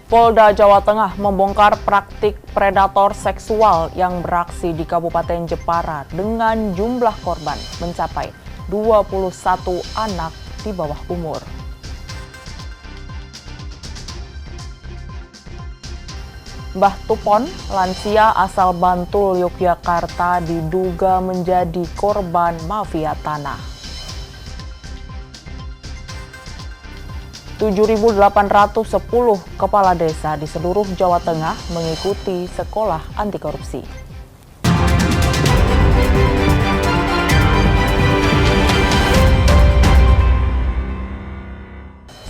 Polda Jawa Tengah membongkar praktik predator seksual yang beraksi di Kabupaten Jepara dengan jumlah korban mencapai 21 anak di bawah umur. Mbah Tupon, lansia asal Bantul, Yogyakarta, diduga menjadi korban mafia tanah. 7.810 kepala desa di seluruh Jawa Tengah mengikuti sekolah anti korupsi.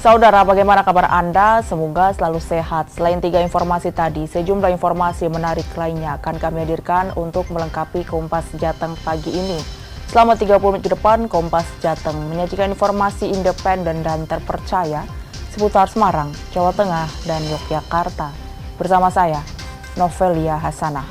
Saudara, bagaimana kabar Anda? Semoga selalu sehat. Selain 3 informasi tadi, sejumlah informasi menarik lainnya akan kami hadirkan untuk melengkapi Kompas Jateng pagi ini. Selama 30 menit ke depan, Kompas Jateng menyajikan informasi independen dan terpercaya seputar Semarang, Jawa Tengah, dan Yogyakarta. Bersama saya, Novelia Hasanah.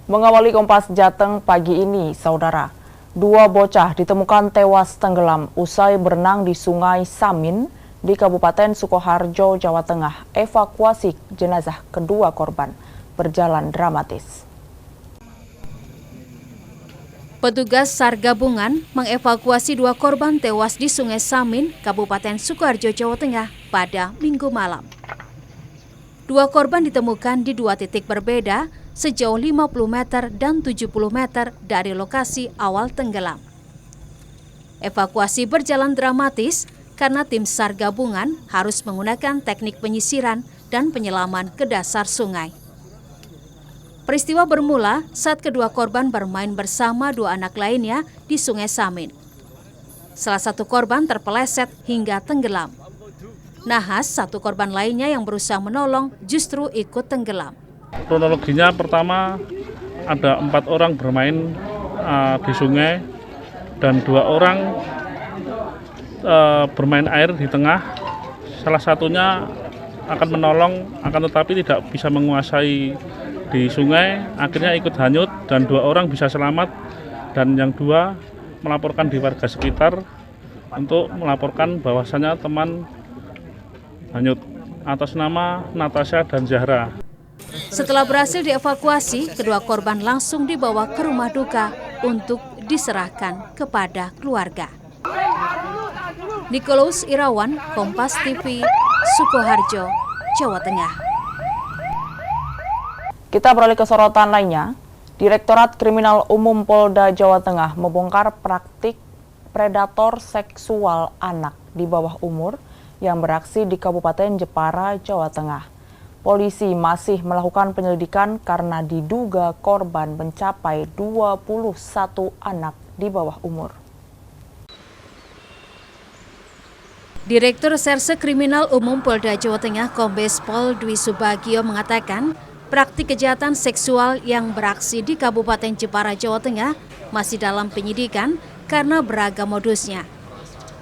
Mengawali Kompas Jateng pagi ini, saudara, 2 bocah ditemukan tewas tenggelam usai berenang di Sungai Samin di Kabupaten Sukoharjo, Jawa Tengah. Evakuasi jenazah kedua korban berjalan dramatis. Petugas SAR gabungan mengevakuasi 2 korban tewas di Sungai Samin, Kabupaten Sukoharjo, Jawa Tengah pada Minggu malam. 2 korban ditemukan di 2 titik berbeda sejauh 50 meter dan 70 meter dari lokasi awal tenggelam. Evakuasi berjalan dramatis karena tim SAR gabungan harus menggunakan teknik penyisiran dan penyelaman ke dasar sungai. Peristiwa bermula saat kedua korban bermain bersama 2 anak lainnya di Sungai Samin. Salah satu korban terpeleset hingga tenggelam. Nahas, 1 korban lainnya yang berusaha menolong justru ikut tenggelam. Kronologinya pertama ada 4 orang bermain di sungai dan 2 orang bermain air di tengah. Salah satunya akan menolong, akan tetapi tidak bisa menguasai di sungai, akhirnya ikut hanyut dan 2 orang bisa selamat dan yang 2 melaporkan di warga sekitar untuk melaporkan bahwasannya teman hanyut atas nama Natasha dan Zahra. Setelah berhasil dievakuasi, kedua korban langsung dibawa ke rumah duka untuk diserahkan kepada keluarga. Nikolaus Irawan, Kompas TV, Sukoharjo, Jawa Tengah. Kita beralih ke sorotan lainnya. Direktorat Kriminal Umum Polda Jawa Tengah membongkar praktik predator seksual anak di bawah umur yang beraksi di Kabupaten Jepara, Jawa Tengah. Polisi masih melakukan penyelidikan karena diduga korban mencapai 21 anak di bawah umur. Direktur Serse Kriminal Umum Polda Jawa Tengah Kombes Pol Dwi Subagio mengatakan praktik kejahatan seksual yang beraksi di Kabupaten Jepara, Jawa Tengah masih dalam penyidikan karena beragam modusnya.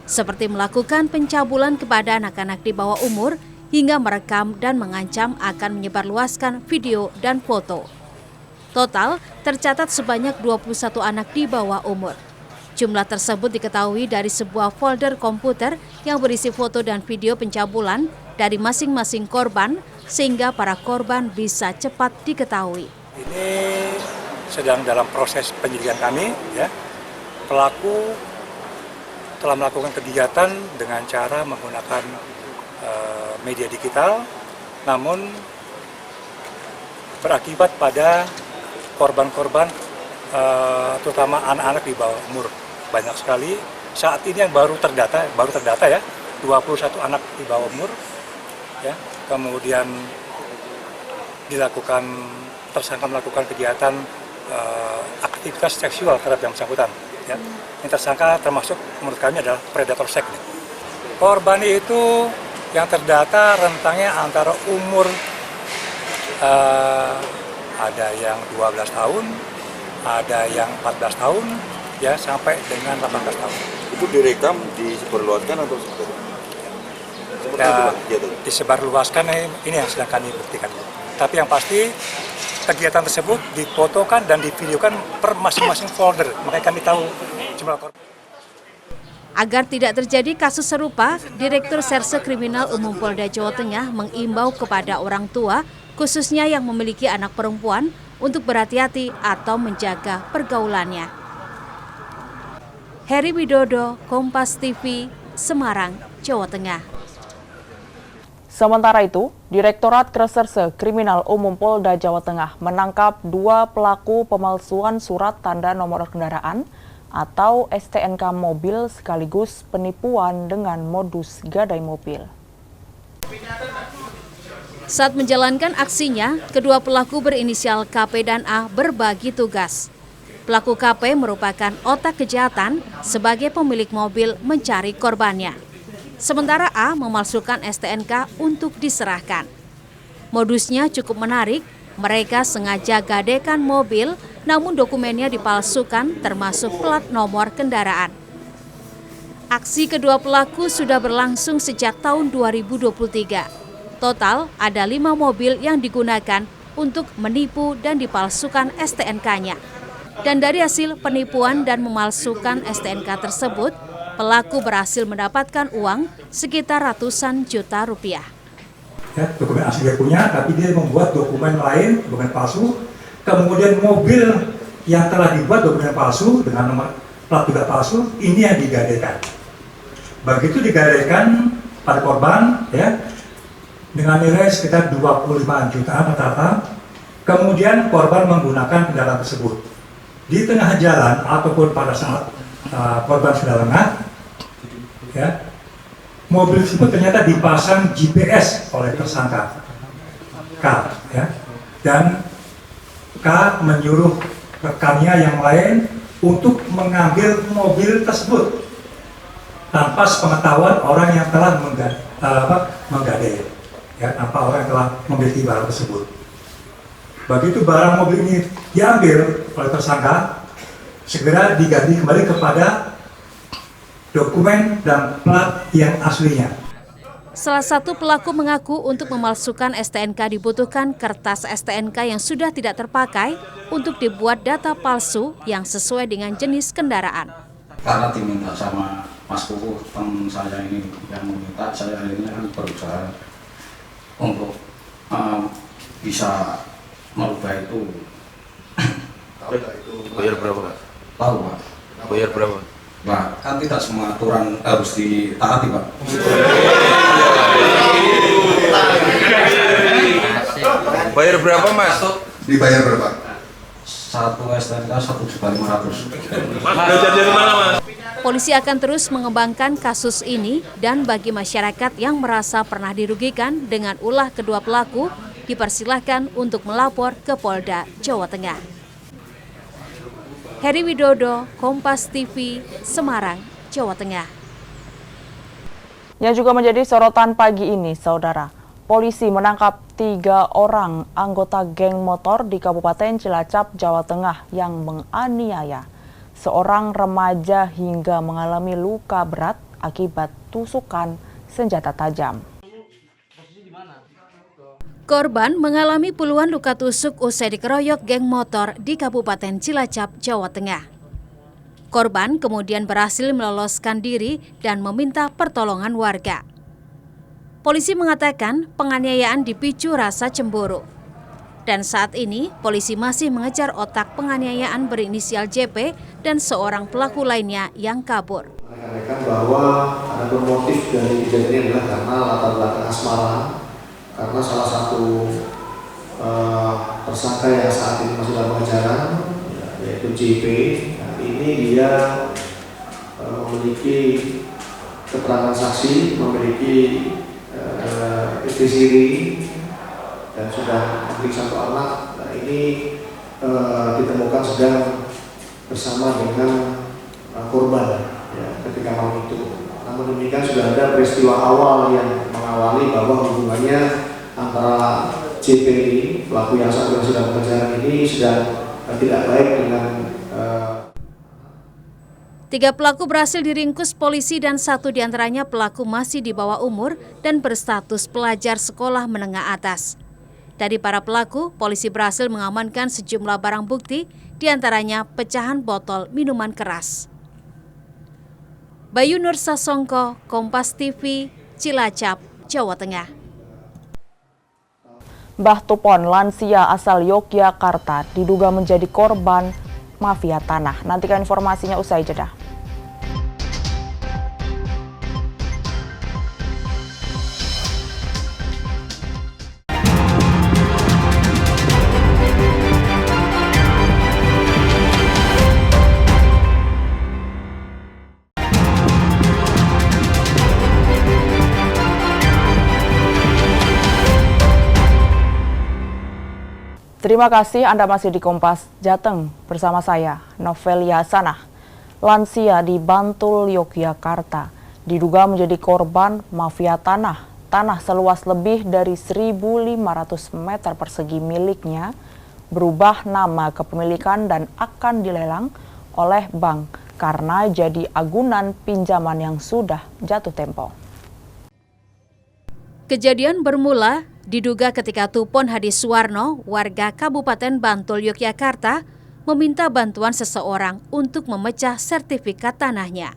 Seperti melakukan pencabulan kepada anak-anak di bawah umur hingga merekam dan mengancam akan menyebarluaskan video dan foto. Total tercatat sebanyak 21 anak di bawah umur. Jumlah tersebut diketahui dari sebuah folder komputer yang berisi foto dan video pencabulan dari masing-masing korban sehingga para korban bisa cepat diketahui. Ini sedang dalam proses penyidikan kami, ya. Pelaku telah melakukan kegiatan dengan cara menggunakan media digital, namun berakibat pada korban-korban terutama anak-anak di bawah umur banyak sekali. Saat ini yang baru terdata ya 21 anak di bawah umur, ya. Kemudian tersangka melakukan kegiatan aktivitas seksual terhadap yang bersangkutan, ya. Yang tersangka termasuk menurut kami adalah predator seks. Korban itu yang terdata rentangnya antara umur ada yang 12 tahun, ada yang 14 tahun, ya, sampai dengan 18 tahun. Itu direkam, disebarluaskan atau seperti apa? Ya, disebarluaskan ini yang sedang kami buktikan. Tapi yang pasti kegiatan tersebut difotokan dan divideokan per masing-masing folder. Makanya kami tahu jumlah korban. Agar tidak terjadi kasus serupa, Direktur Serse Kriminal Umum Polda Jawa Tengah mengimbau kepada orang tua, khususnya yang memiliki anak perempuan, untuk berhati-hati atau menjaga pergaulannya. Heri Widodo, Kompas TV, Semarang, Jawa Tengah. Sementara itu, Direktorat Reserse Kriminal Umum Polda Jawa Tengah menangkap 2 pelaku pemalsuan surat tanda nomor kendaraan atau STNK mobil sekaligus penipuan dengan modus gadai mobil. Saat menjalankan aksinya, kedua pelaku berinisial KP dan A berbagi tugas. Pelaku KP merupakan otak kejahatan sebagai pemilik mobil mencari korbannya. Sementara A memalsukan STNK untuk diserahkan. Modusnya cukup menarik, mereka sengaja gadekan mobil, namun dokumennya dipalsukan termasuk plat nomor kendaraan. Aksi kedua pelaku sudah berlangsung sejak tahun 2023. Total ada 5 mobil yang digunakan untuk menipu dan dipalsukan STNK-nya. Dan dari hasil penipuan dan memalsukan STNK tersebut, pelaku berhasil mendapatkan uang sekitar ratusan juta rupiah. Ya, dokumen asli dia punya, tapi dia membuat dokumen lain, dokumen palsu. Kemudian mobil yang telah dibuat dokumen palsu dengan nomor plat juga palsu, ini yang digadaikan. Begitu digadaikan pada korban, ya, dengan nilai sekitar 25 juta rata-rata. Kemudian korban menggunakan kendaraan tersebut. Di tengah jalan ataupun pada saat korban sudah lengah, ya, mobil tersebut ternyata dipasang GPS oleh tersangka K, ya, dan K menyuruh rekannya yang lain untuk mengambil mobil tersebut tanpa sepengetahuan orang yang telah menggadai, ya, tanpa orang yang telah memiliki barang tersebut. Begitu barang mobil ini diambil oleh tersangka, segera diganti kembali kepada dokumen dan plat yang aslinya. Salah satu pelaku mengaku untuk memalsukan STNK dibutuhkan kertas STNK yang sudah tidak terpakai untuk dibuat data palsu yang sesuai dengan jenis kendaraan. Karena diminta sama Mas Kuku, teman saya ini yang meminta, saya akhirnya kan berusaha untuk bisa merubah itu. Bayar berapa, Pak? Tahu, Pak. Bayar berapa? Pak, kan tidak semua aturan harus ditaati, Pak. Bayar berapa, Mas? Dibayar berapa? Satu STNK 1.500.000. Polisi akan terus mengembangkan kasus ini dan bagi masyarakat yang merasa pernah dirugikan dengan ulah kedua pelaku, dipersilahkan untuk melapor ke Polda Jawa Tengah. Heri Widodo, Kompas TV, Semarang, Jawa Tengah. Yang juga menjadi sorotan pagi ini, Saudara. Polisi menangkap 3 orang anggota geng motor di Kabupaten Cilacap, Jawa Tengah yang menganiaya seorang remaja hingga mengalami luka berat akibat tusukan senjata tajam. Korban mengalami puluhan luka tusuk usai dikeroyok geng motor di Kabupaten Cilacap, Jawa Tengah. Korban kemudian berhasil meloloskan diri dan meminta pertolongan warga. Polisi mengatakan penganiayaan dipicu rasa cemburu. Dan saat ini polisi masih mengejar otak penganiayaan berinisial JP dan seorang pelaku lainnya yang kabur. Rekan-rekan bahwa ada motif dari kejadian ini adalah karena latar belakang asmara. Karena salah satu tersangka yang saat ini masih dalam pengejaran, yaitu JP, ini dia memiliki keterangan saksi, memiliki istri siri, dan sudah memiliki 1 anak. Nah, ini ditemukan sedang bersama dengan korban, ya, ketika malam itu. Namun demikian sudah ada peristiwa awal yang mengawali bahwa hubungannya antara JP ini, pelaku yang saat ini sedang pengejaran ini, sedang tidak baik dengan 3 pelaku berhasil diringkus polisi dan 1 diantaranya pelaku masih di bawah umur dan berstatus pelajar sekolah menengah atas. Dari para pelaku, polisi berhasil mengamankan sejumlah barang bukti, diantaranya pecahan botol minuman keras. Bayu Nur Sasongko, Kompas TV, Cilacap, Jawa Tengah. Mbah Tupon, lansia asal Yogyakarta, diduga menjadi korban mafia tanah. Nantikan informasinya usai jeda. Terima kasih Anda masih di Kompas Jateng bersama saya, Novelia Sanah. Lansia di Bantul, Yogyakarta, diduga menjadi korban mafia tanah. Tanah seluas lebih dari 1.500 meter persegi miliknya berubah nama kepemilikan dan akan dilelang oleh bank karena jadi agunan pinjaman yang sudah jatuh tempo. Kejadian bermula diduga ketika Tupon Hadi Suwarno, warga Kabupaten Bantul, Yogyakarta, meminta bantuan seseorang untuk memecah sertifikat tanahnya.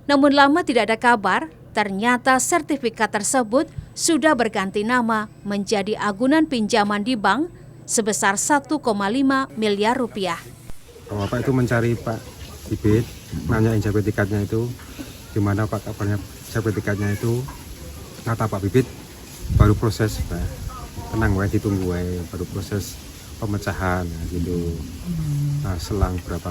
Namun lama tidak ada kabar, ternyata sertifikat tersebut sudah berganti nama menjadi agunan pinjaman di bank sebesar 1,5 miliar rupiah. Bapak itu mencari Pak Bibit, nanyain sertifikatnya itu, di mana Pak kabarnya sertifikatnya itu, kata Pak Bibit, baru proses, Pak. Tenang wae, ditunggu wae, baru proses pemecahan gitu. Nah, selang berapa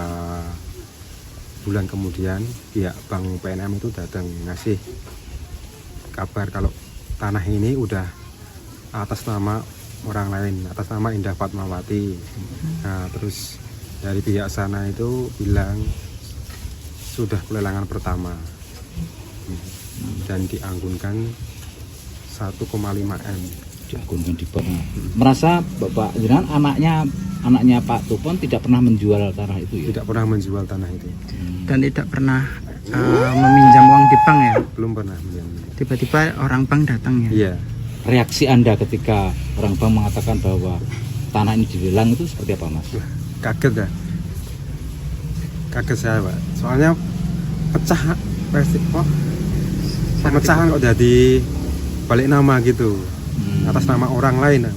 bulan kemudian pihak Bank PNM itu datang ngasih kabar kalau tanah ini udah atas nama orang lain, atas nama Indah Fatmawati. Nah, terus dari pihak sana itu bilang sudah pelelangan pertama dan dianggunkan 1,5 M. Diagunkan di bank. Merasa Bapak Jenderal anaknya Pak Tupon tidak pernah menjual tanah itu ya? Tidak pernah menjual tanah itu. Dan tidak pernah meminjam uang di bank ya? Belum pernah meminjam. Tiba-tiba orang bank datang ya? Iya. Reaksi Anda ketika orang bank mengatakan bahwa tanah ini dilelang itu seperti apa, Mas? Kaget ya. Kaget saya, Pak. Soalnya pemecahan kok jadi balik nama gitu, atas nama orang lain.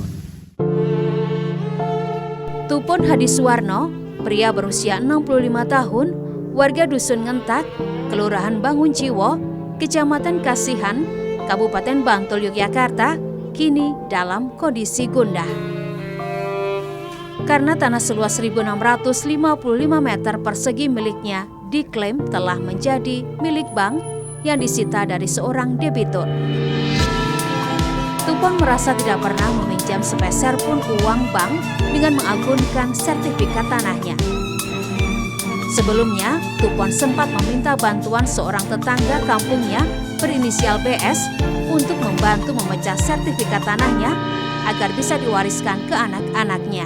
Tupon Hadi Suwarno, pria berusia 65 tahun, warga Dusun Ngentak, Kelurahan Bangun Jiwo, Kecamatan Kasihan, Kabupaten Bantul, Yogyakarta, kini dalam kondisi gundah. Karena tanah seluas 1.655 meter persegi miliknya diklaim telah menjadi milik bank yang disita dari seorang debitur. Tupon merasa tidak pernah meminjam sepeser pun uang bank dengan mengagunkan sertifikat tanahnya. Sebelumnya, Tupon sempat meminta bantuan seorang tetangga kampungnya berinisial BS untuk membantu memecah sertifikat tanahnya agar bisa diwariskan ke anak-anaknya.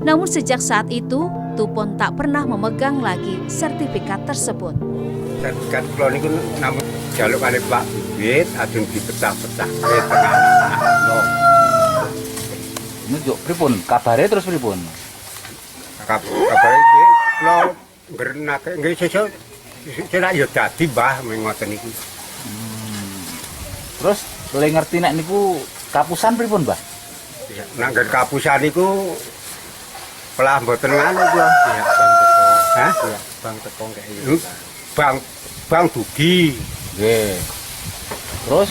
Namun sejak saat itu, Tupon tak pernah memegang lagi sertifikat tersebut. Sertifikat kula niku namun jaluk kali Pak Bibit adun dipecah-pecah ke tengah. Ini juk pripun? Kabare terus pripun? Kabare iki kula ngrenake nggih sesuk nek yo dadi Mbah ngoten niku. Terus le ngerti nek niku kapusan pripun, Mbah? Ya, nek ngger kapusan niku pelah mboten ngono kula. Ya, Bang Teko. Hah? Ya, Bang Teko kayak Bang Dugi. Nggih. Terus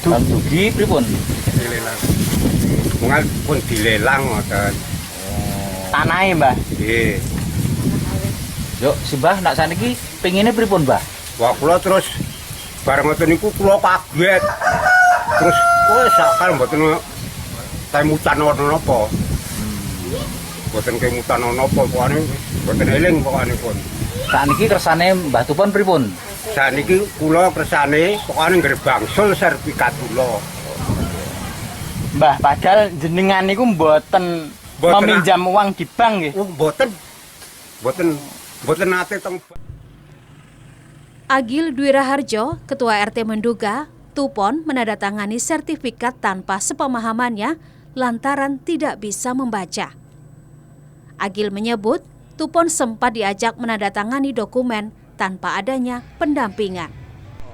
Bang Dugi pripun? Dilelang. Mungal pun dilelang ngoten. Tanahe, Mbah. Nggih. Yuk, si Mbah nak saniki pengine pripun, Mbah? Wah, kula terus bareng ngoten niku kula kaget. Terus wis sakal mboten temutan napa. Mboten kemutan napa pokokane mboten eling pokokane pun. Saniki kersane Mbah Tupon pripun? Saniki kula kersane pokokane ngger bangsul sertifikat kula. Mbah, padahal jenengan niku mboten meminjam uang di bank nggih. Mboten nate teng. Agil Dwi Raharjo, Ketua RT menduga Tupon menandatangani sertifikat tanpa sepemahamannya lantaran tidak bisa membaca. Agil menyebut, Tupon sempat diajak menandatangani dokumen tanpa adanya pendampingan.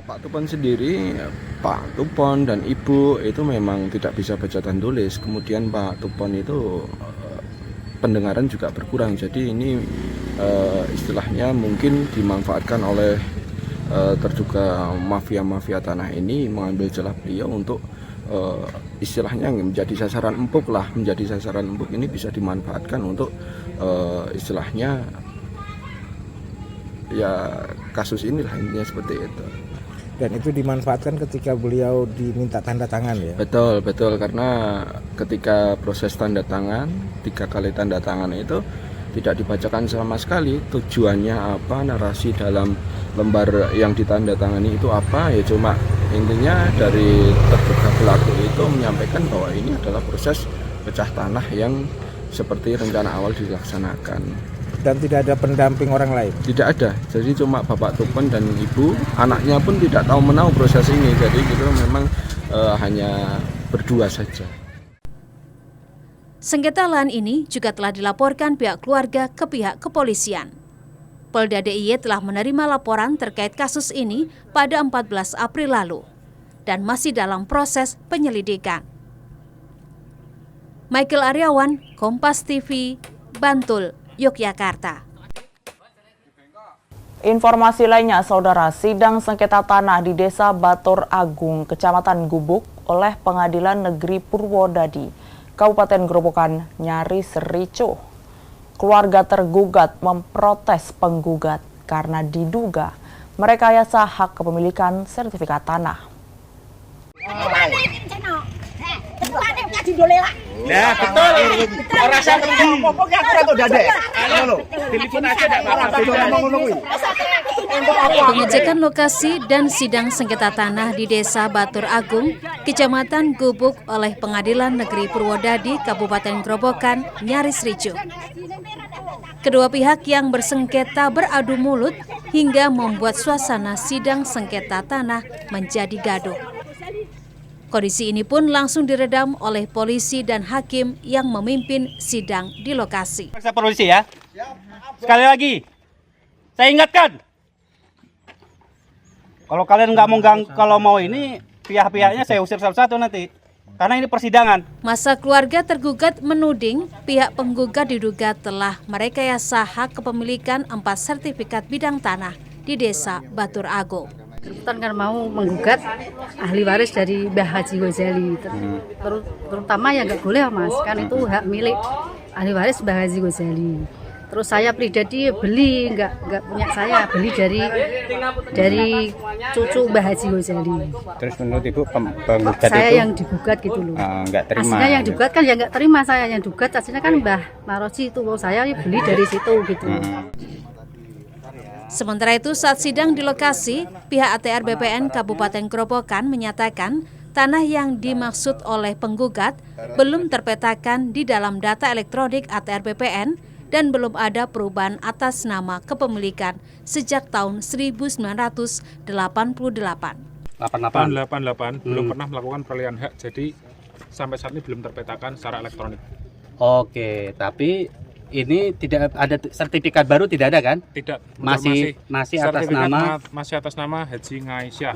Pak Tupon sendiri, Pak Tupon dan Ibu itu memang tidak bisa baca dan tulis. Kemudian Pak Tupon itu pendengaran juga berkurang. Jadi ini istilahnya mungkin dimanfaatkan oleh terduga mafia-mafia tanah ini, mengambil celah beliau untuk istilahnya menjadi sasaran empuk lah. Menjadi sasaran empuk ini bisa dimanfaatkan untuk istilahnya ya kasus inilah, intinya seperti itu. Dan itu dimanfaatkan ketika beliau diminta tanda tangan ya? Betul, karena ketika proses tanda tangan, 3 kali tanda tangan itu tidak dibacakan sama sekali tujuannya apa, narasi dalam lembar yang ditandatangani itu apa, ya cuma intinya dari terduga pelaku itu menyampaikan bahwa ini adalah proses pecah tanah yang seperti rencana awal dilaksanakan. Dan tidak ada pendamping orang lain? Tidak ada, jadi cuma Bapak Tupon dan Ibu, anaknya pun tidak tahu menahu proses ini, jadi gitu memang hanya berdua saja. Sengketa lahan ini juga telah dilaporkan pihak keluarga ke pihak kepolisian. Polda DIY telah menerima laporan terkait kasus ini pada 14 April lalu dan masih dalam proses penyelidikan. Michael Aryawan, Kompas TV, Bantul, Yogyakarta. Informasi lainnya, Saudara, sidang sengketa tanah di Desa Batur Agung, Kecamatan Gubuk oleh Pengadilan Negeri Purwodadi, Kabupaten Grobogan, nyaris ricuh. Keluarga tergugat memprotes penggugat karena diduga merekayasa hak kepemilikan sertifikat tanah. Nah, betul. Rasa ngomong aku ora tau dadek. Ngono. Telepon aja ndak apa-apa. Pengecekan lokasi dan sidang sengketa tanah di Desa Batur Agung, Kecamatan Gubuk oleh Pengadilan Negeri Purwodadi, Kabupaten Grobogan, nyaris ricuh. Kedua pihak yang bersengketa beradu mulut hingga membuat suasana sidang sengketa tanah menjadi gaduh. Kondisi ini pun langsung diredam oleh polisi dan hakim yang memimpin sidang di lokasi. Periksa polisi ya. Sekali lagi, saya ingatkan. Kalau kalian nggak mau kalau mau ini, pihak-pihaknya saya usir satu-satu nanti. Karena ini persidangan. Masa keluarga tergugat menuding pihak penggugat diduga telah merekayasa hak kepemilikan 4 sertifikat bidang tanah di Desa Batur Agung. Kan mau menggugat ahli waris dari Mbah Haji Ghazali, terutama ya nggak boleh Mas, kan itu hak milik ahli waris Mbah Haji Ghazali. Terus saya pribadi beli, nggak punya saya, beli dari cucu Mbah Haji Ghazali. Terus menurut Ibu penggugat saya itu? yang digugat gitu loh. Nggak terima. Aslinya yang digugat kan ya nggak terima, saya yang digugat aslinya kan Mbah Maroji itu, saya beli dari situ gitu. Sementara itu saat sidang di lokasi, pihak ATR BPN Kabupaten Grobogan menyatakan tanah yang dimaksud oleh penggugat belum terpetakan di dalam data elektronik ATR BPN dan belum ada perubahan atas nama kepemilikan sejak tahun 1988. 88 belum pernah melakukan peralihan hak, jadi sampai saat ini belum terpetakan secara elektronik. Oke, tapi ini tidak ada sertifikat baru, tidak ada kan? Tidak. Masih atas nama Haji Ngaisyah.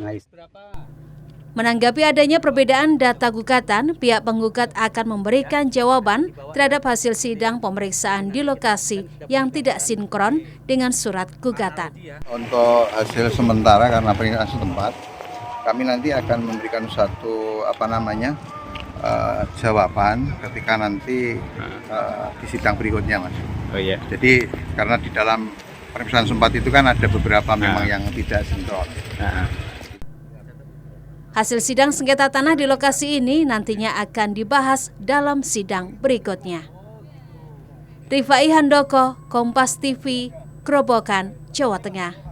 Menanggapi adanya perbedaan data gugatan, pihak penggugat akan memberikan jawaban terhadap hasil sidang pemeriksaan di lokasi yang tidak sinkron dengan surat gugatan. Untuk hasil sementara karena peringatan setempat, kami nanti akan memberikan satu jawaban ketika nanti di sidang berikutnya, Mas. Oh iya. Jadi karena di dalam pemeriksaan sempat itu kan ada beberapa memang yang tidak sinkron. Hasil sidang sengketa tanah di lokasi ini nantinya akan dibahas dalam sidang berikutnya. Rifai Handoko, Kompas TV, Grobogan, Jawa Tengah.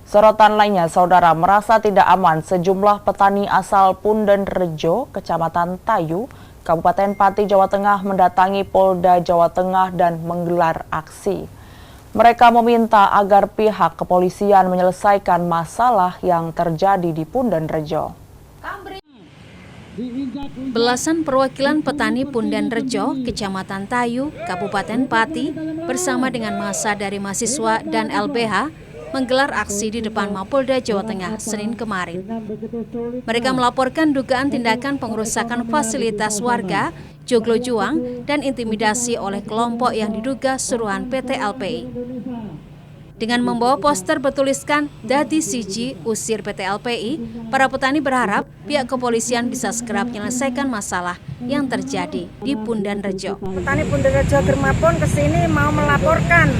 Sorotan lainnya, Saudara, merasa tidak aman sejumlah petani asal Punden Rejo, Kecamatan Tayu, Kabupaten Pati, Jawa Tengah mendatangi Polda Jawa Tengah dan menggelar aksi. Mereka meminta agar pihak kepolisian menyelesaikan masalah yang terjadi di Pundan Rejo. Belasan perwakilan petani Pundan Rejo, Kecamatan Tayu, Kabupaten Pati, bersama dengan massa dari mahasiswa dan LBH, menggelar aksi di depan Mapolda Jawa Tengah Senin kemarin. Mereka melaporkan dugaan tindakan pengerusakan fasilitas warga, joglo juang, dan intimidasi oleh kelompok yang diduga suruhan PT LPI. Dengan membawa poster bertuliskan Dadi Siji usir PT LPI, para petani berharap pihak kepolisian bisa segera menyelesaikan masalah yang terjadi di Pundan Rejo. Petani Pundan Rejo Germapun kesini mau melaporkan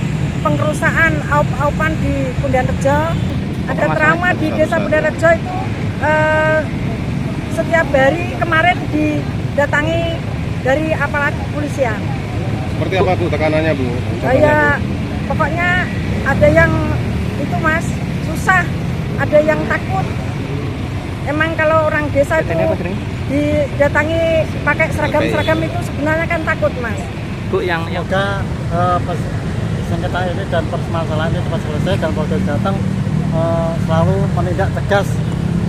pengerusakan aup-aupan di Pundan Rejo. Ada trauma di Desa Pundan Rejo itu setiap hari kemarin didatangi dari aparat kepolisian. Seperti apa Bu tekanannya Bu? Ya pokoknya ada yang itu Mas susah, ada yang takut. Emang kalau orang desa itu didatangi pakai seragam-seragam itu sebenarnya kan takut Mas. Bu yang semoga sengketa ini dan permasalahan ini cepat selesai dan Polda Jateng selalu menindak tegas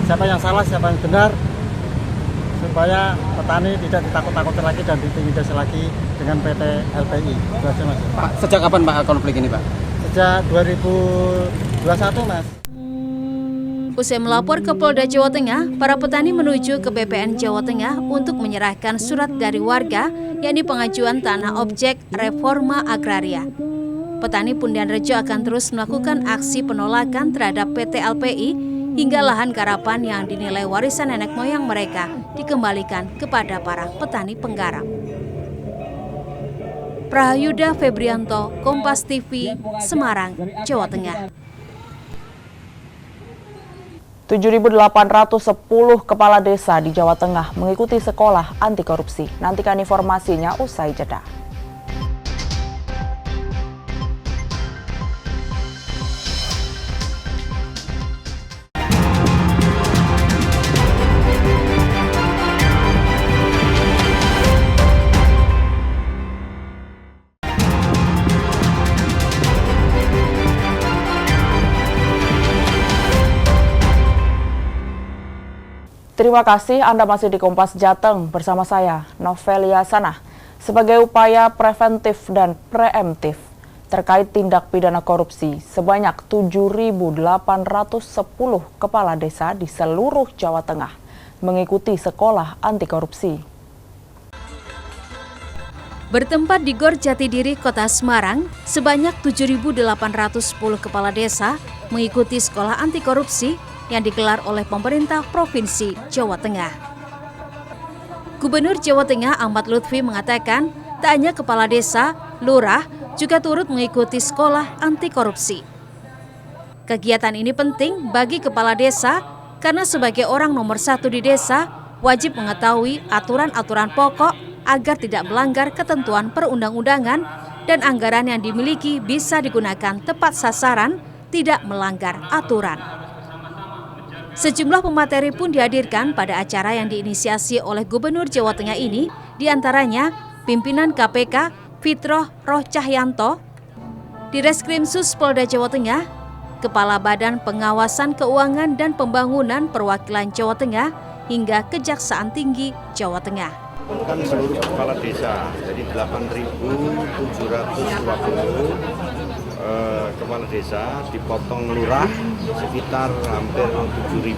siapa yang salah, siapa yang benar, supaya petani tidak ditakut-takuti lagi dan diintimidasi lagi dengan PT LPI. Itu aja Mas. Pak, sejak kapan Pak konflik ini Pak? Sejak 2021 Mas. Usai melapor ke Polda Jawa Tengah, para petani menuju ke BPN Jawa Tengah untuk menyerahkan surat dari warga, yakni pengajuan tanah objek reforma agraria. Petani Pundan Rejo akan terus melakukan aksi penolakan terhadap PT LPI hingga lahan garapan yang dinilai warisan nenek moyang mereka dikembalikan kepada para petani penggarap. Prayuda Febrianto, Kompas TV, Semarang, Jawa Tengah. 7.810 kepala desa di Jawa Tengah mengikuti sekolah anti korupsi. Nantikan informasinya usai jeda. Terima kasih Anda masih di Kompas Jateng bersama saya, Novelia Sanah. Sebagai upaya preventif dan preemptif terkait tindak pidana korupsi, sebanyak 7.810 kepala desa di seluruh Jawa Tengah mengikuti sekolah anti korupsi. Bertempat di Gor Jatidiri, Kota Semarang, sebanyak 7.810 kepala desa mengikuti sekolah anti korupsi yang digelar oleh pemerintah Provinsi Jawa Tengah. Gubernur Jawa Tengah Ahmad Lutfi mengatakan, tak hanya kepala desa, lurah juga turut mengikuti sekolah anti korupsi. Kegiatan ini penting bagi kepala desa karena sebagai orang nomor 1 di desa wajib mengetahui aturan-aturan pokok agar tidak melanggar ketentuan perundang-undangan dan anggaran yang dimiliki bisa digunakan tepat sasaran, tidak melanggar aturan. Sejumlah pemateri pun dihadirkan pada acara yang diinisiasi oleh Gubernur Jawa Tengah ini, diantaranya pimpinan KPK Fitroh Roh Cahyanto, Direskrimsus Polda Jawa Tengah, Kepala Badan Pengawasan Keuangan dan Pembangunan Perwakilan Jawa Tengah, hingga Kejaksaan Tinggi Jawa Tengah. Kan seluruh kepala desa, jadi 8.720 kepala desa, dipotong lurah sekitar hampir 7.000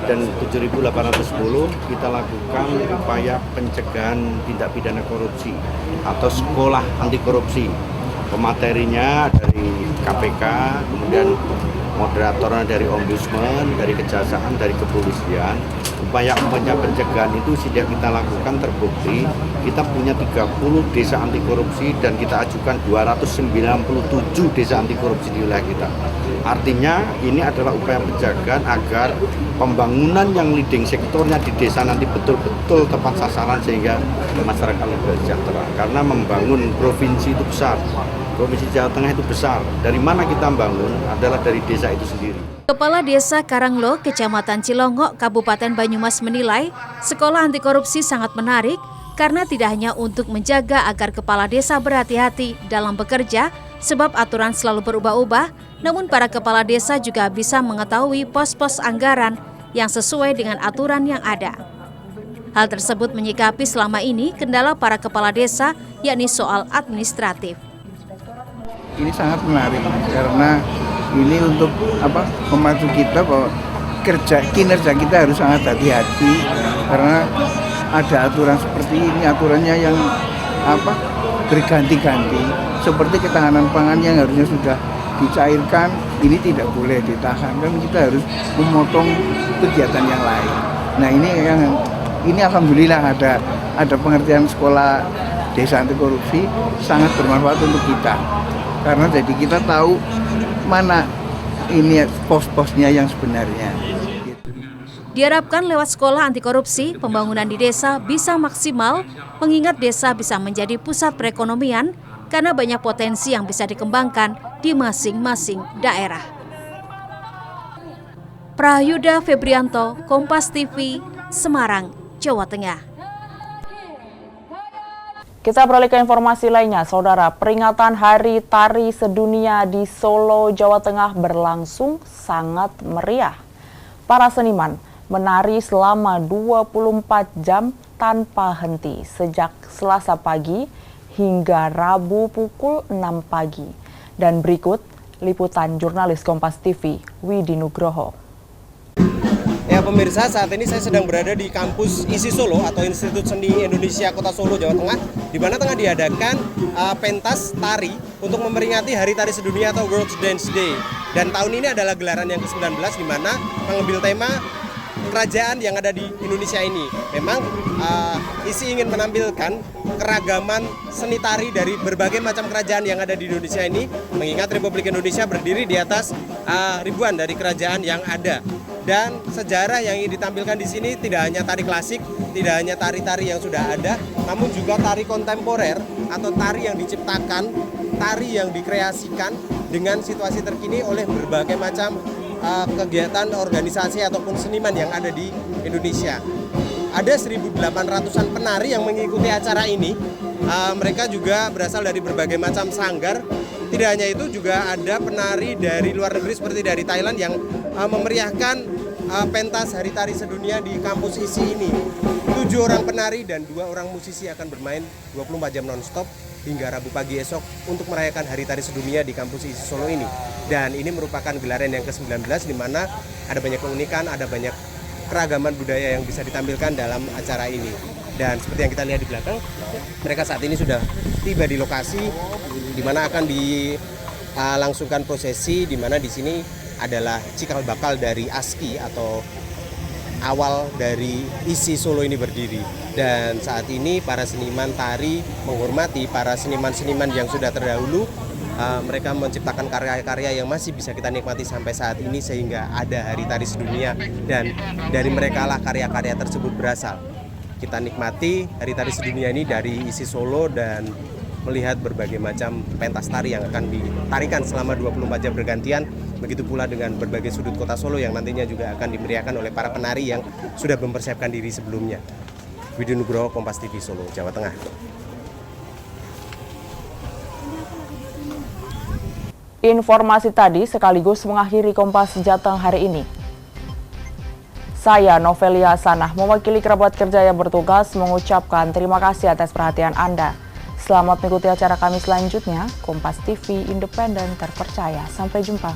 dan 7.810 kita lakukan upaya pencegahan tindak pidana korupsi atau sekolah anti korupsi. Pematerinya dari KPK, kemudian moderatornya dari Ombudsman, dari Kejaksaan, dari Kepolisian. Upaya pencegahan itu sudah kita lakukan, terbukti. Kita punya 30 desa anti korupsi dan kita ajukan 297 desa anti korupsi di wilayah kita. Artinya ini adalah upaya pencegahan agar pembangunan yang leading sektornya di desa nanti betul-betul tepat sasaran sehingga masyarakat lebih sejahtera. Karena membangun provinsi itu besar. Provinsi Jawa Tengah itu besar. Dari mana kita membangun adalah dari desa itu sendiri. Kepala Desa Karanglo, Kecamatan Cilongok, Kabupaten Banyumas menilai sekolah anti korupsi sangat menarik karena tidak hanya untuk menjaga agar kepala desa berhati-hati dalam bekerja, sebab aturan selalu berubah-ubah, namun para kepala desa juga bisa mengetahui pos-pos anggaran yang sesuai dengan aturan yang ada. Hal tersebut menyikapi selama ini kendala para kepala desa, yakni soal administratif. Ini sangat menarik karena ini untuk memacu kita bahwa kinerja kita harus sangat hati-hati karena ada aturan seperti ini, aturannya yang berganti-ganti, seperti ketahanan pangan yang harusnya sudah dicairkan, ini tidak boleh ditahan, kan kita harus memotong kegiatan yang lain. Nah ini alhamdulillah ada pengertian sekolah desa anti korupsi sangat bermanfaat untuk kita. Karena jadi kita tahu mana ini pos-posnya yang sebenarnya. Diharapkan lewat sekolah anti korupsi, pembangunan di desa bisa maksimal, mengingat desa bisa menjadi pusat perekonomian karena banyak potensi yang bisa dikembangkan di masing-masing daerah. Prahyuda Febrianto, Kompas TV, Semarang, Jawa Tengah. Kita beralih ke informasi lainnya, Saudara. Peringatan Hari Tari Sedunia di Solo, Jawa Tengah berlangsung sangat meriah. Para seniman menari selama 24 jam tanpa henti sejak Selasa pagi hingga Rabu pukul 6 pagi. Dan berikut liputan jurnalis Kompas TV, Widi Nugroho. Ya pemirsa, saat ini saya sedang berada di kampus ISI Solo atau Institut Seni Indonesia Kota Solo, Jawa Tengah, di mana tengah diadakan pentas tari untuk memperingati Hari Tari Sedunia atau World Dance Day. Dan tahun ini adalah gelaran yang ke-19 di mana mengambil tema kerajaan yang ada di Indonesia ini. Memang ISI ingin menampilkan keragaman seni tari dari berbagai macam kerajaan yang ada di Indonesia ini, mengingat Republik Indonesia berdiri di atas ribuan dari kerajaan yang ada. Dan sejarah yang ingin ditampilkan di sini tidak hanya tari klasik, tidak hanya tari-tari yang sudah ada, namun juga tari kontemporer atau tari yang diciptakan, tari yang dikreasikan dengan situasi terkini oleh berbagai macam kegiatan organisasi ataupun seniman yang ada di Indonesia. Ada 1.800-an penari yang mengikuti acara ini. Mereka juga berasal dari berbagai macam sanggar. Tidak hanya itu, juga ada penari dari luar negeri seperti dari Thailand yang memeriahkan pentas Hari Tari Sedunia di kampus ISI ini. 7 orang penari dan 2 orang musisi akan bermain 24 jam non-stop hingga Rabu pagi esok untuk merayakan Hari Tari Sedunia di kampus ISI Solo ini. Dan ini merupakan gelaran yang ke-19 di mana ada banyak keunikan, ada banyak keragaman budaya yang bisa ditampilkan dalam acara ini. Dan seperti yang kita lihat di belakang, mereka saat ini sudah tiba di lokasi di mana akan dilangsungkan prosesi, di mana di sini adalah cikal bakal dari ASKI atau awal dari ISI Solo ini berdiri. Dan saat ini para seniman tari menghormati para seniman-seniman yang sudah terdahulu. Mereka menciptakan karya-karya yang masih bisa kita nikmati sampai saat ini sehingga ada Hari Tari Sedunia, dan dari mereka lah karya-karya tersebut berasal. Kita nikmati Hari Tari Sedunia ini dari ISI Solo dan melihat berbagai macam pentas tari yang akan ditarikan selama 24 jam bergantian. Begitu pula dengan berbagai sudut kota Solo yang nantinya juga akan dimeriahkan oleh para penari yang sudah mempersiapkan diri sebelumnya. Widi Nugroho, Kompas TV Solo, Jawa Tengah. Informasi tadi sekaligus mengakhiri Kompas Jateng hari ini. Saya Novelia Hasanah mewakili kerabat kerja yang bertugas mengucapkan terima kasih atas perhatian Anda. Selamat mengikuti acara kami selanjutnya. Kompas TV, independen, terpercaya. Sampai jumpa.